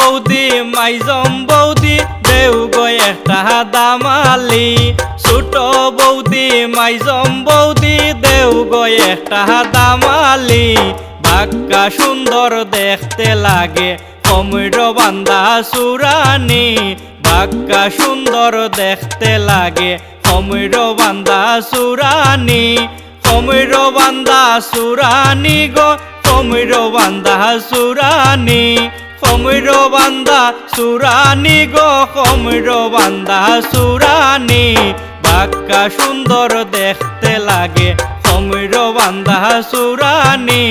বৌদি মাইজম বৌদি দেও গো একটা দামালি ছোট বৌদি মাইজম বৌদি দেও গো একটা দামালি বাক্কা সুন্দর দেখতে লাগে কমর বান্দা সুরানি বাক্কা সুন্দর দেখতে লাগে কমর বান্দা সুরানি কমর বান্দা সুরানি গো কমর বান্দা সুরানি কমর বান্দা সুরানি গো কমর বান্দা সুরানি বাক্কা সুন্দর দেখতে লাগে কমর বান্দা সুরানি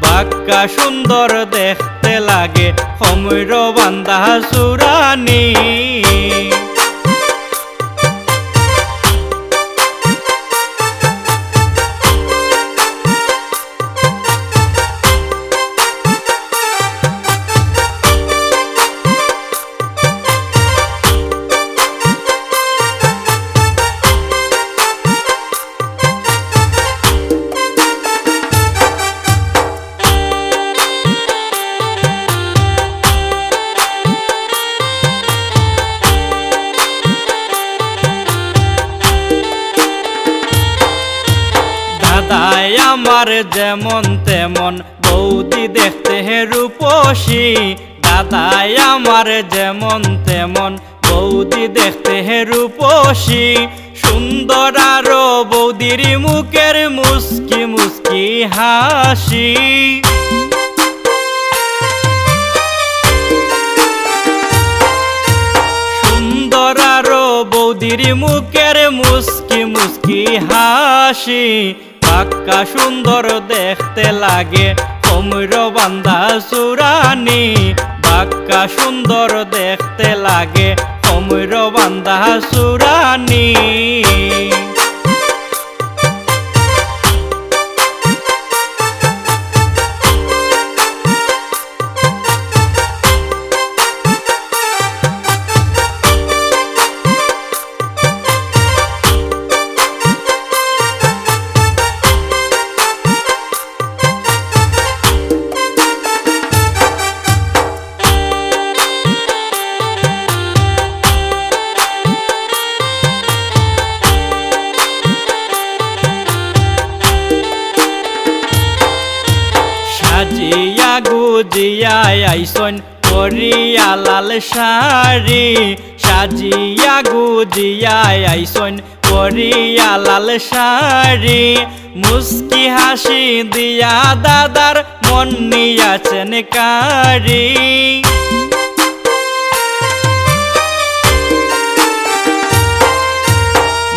বাক্কা সুন্দর দেখতে লাগে কমর বান্দা সুরানি দাদাই আমার যেমন তেমন বৌদি দেখতে রূপসী দাদাই আমার যেমন তেমন বৌদি দেখতে রূপসী সুন্দর আরো বৌদির মুখের মুস্কি মুস্কি হাসি সুন্দর আরো বৌদির মুখের মুস্কি মুস্কি হাসি বাক্কা সুন্দর দেখতে লাগে কমর বান্দা সুরানি বাক্কা সুন্দর দেখতে লাগে কমর বান্দা সুরানি সাজিয়া গুজিয়া আইসন করিয়া লাল শাড়ি সাজিয়া গুজিয়া আইসন করিয়া লাল শাড়ি মুস্কি হাসি দিয়া দাদার মন নিয়াছেন কারি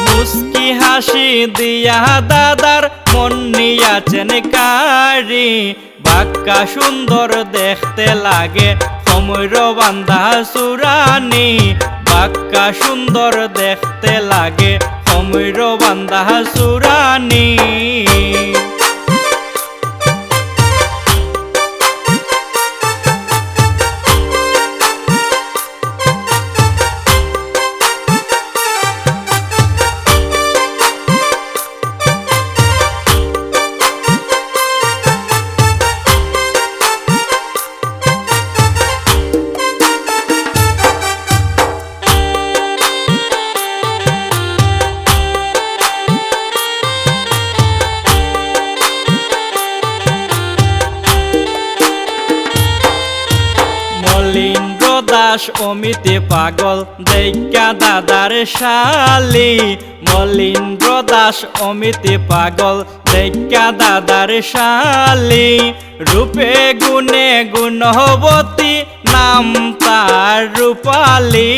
মুস্কি হাসি দিয়া দাদার মন নিয়াছেন কারি বাক্কা সুন্দর দেখতে লাগে কমর বান্দা সুরানি বাক্কা সুন্দর দেখতে লাগে কমর বান্দা সুরানি মলিন্দ্র দাস অমিতে পাগল দেখা দাদার শালি মলিন্দ্র দাস অমিতে পাগল দেখা দাদার শালি রূপে গুণে গুণবতী নাম তার রূপালী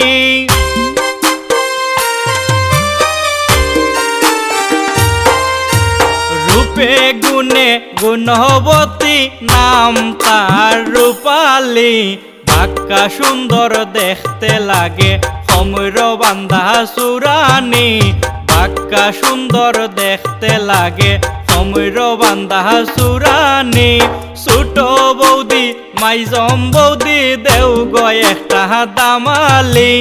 রূপে গুণে গুণবতী নাম তার রূপালী বাক্কা সুন্দর দেখতে লাগে কমর বান্দা সুরানি বাক্কা সুন্দর দেখতে লাগে কমর বান্দা সুরানি ছোট বৌদি মাইজম বৌদি দেও গো একটা দামালি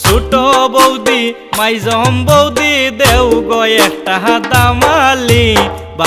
ছোট বৌদি মাইজম বৌদি দেও গো একটা দামালি